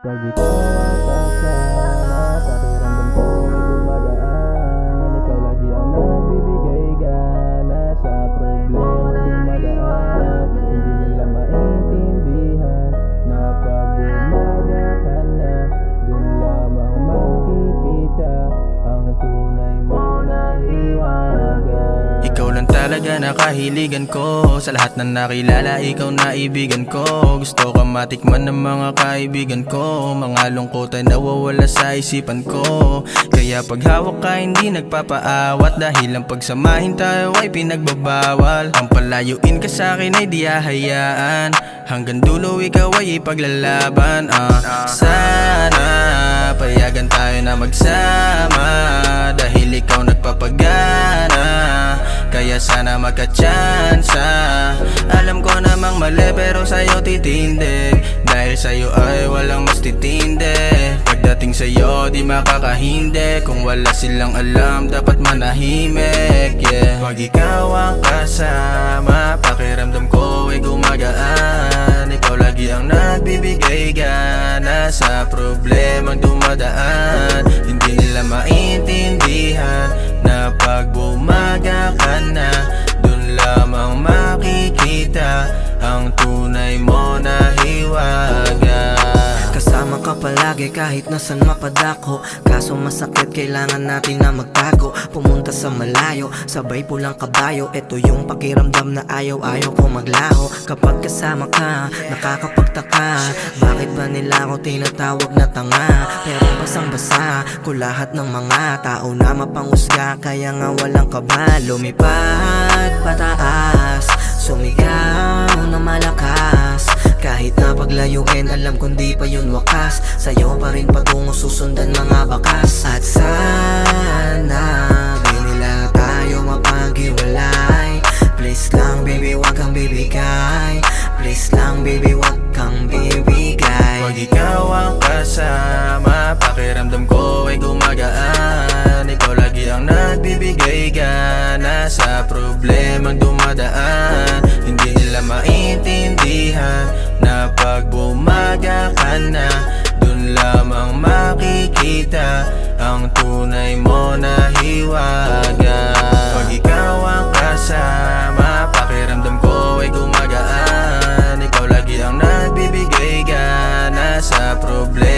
Pag ikaw ang kasama, pakiramdam ko ay gumagaan. Ikaw lagi ang nagbibigay gana sa problema dumadaan. Hindi nila maintindihan na pag bumaga ka na, dun lamang makikita ang tunay mo na hiwaga. Ikaw lang talaga nakahiligan ko. Sa lahat na nakilala, ikaw naibigan ko. Gusto ka matikman ng mga kaibigan ko. Mga lungkot ay nawawala sa isipan ko. Kaya pag hawak ka hindi nagpapaawat, dahil ang pagsamahin tayo ay pinagbabawal. Ang palayuin ka sa'kin ay di hahayaan, hanggang dulo ikaw ay ipaglalaban. Sana payagan tayo na magsama, dahil ikaw nagpapagana. Kaya sana magka-tsansa. Alam ko namang mali pero sa'yo titindig, dahil sa'yo ay walang mas titindi. Pagdating sa'yo di makakahindi, kung wala silang alam dapat manahimik, yeah. Pag ikaw ang kasama, pakiramdam ko ay gumagaan. Ikaw lagi ang nagbibigay gana sa problemang dumadaan. Hindi nila maintindihan na pag bumaga ka na, dun lamang makikita ang tunay mo na hiwaga. Kasama ka palagi kahit nasan mapadako, kaso masakit kailangan natin na magtago. Pumunta sa malayo, sabay pulang kabayo. Ito yung pakiramdam na ayaw-ayaw ko maglaho. Kapag kasama ka, nakakapagtaka, bakit ba nila ako tinatawag na tanga? Pero basang-basa ko lahat ng mga tao na mapangusga, kaya nga walang kaba. Lumipad pataas, sumigaw na malakas, kahit na paglayuin alam kong di pa yun wakas. Sa'yo pa rin patungo susundan mga bakas. At sana di nila tayo mapaghiwalay. Please lang baby wag kang bibigay. Please lang baby wag kang bibigay. Pag ikaw ang kasama, pakiramdam ko ay gumagaan. Ikaw lagi ang nagbibigay gana sa problemang dumadaan. Hindi nila maintindihan na pag bumaga ka na, dun lamang makikita ang tunay mo na hiwaga. Pag ikaw ang kasama, pakiramdam ko ay gumagaan. Ikaw lagi ang nagbibigay gana sa problema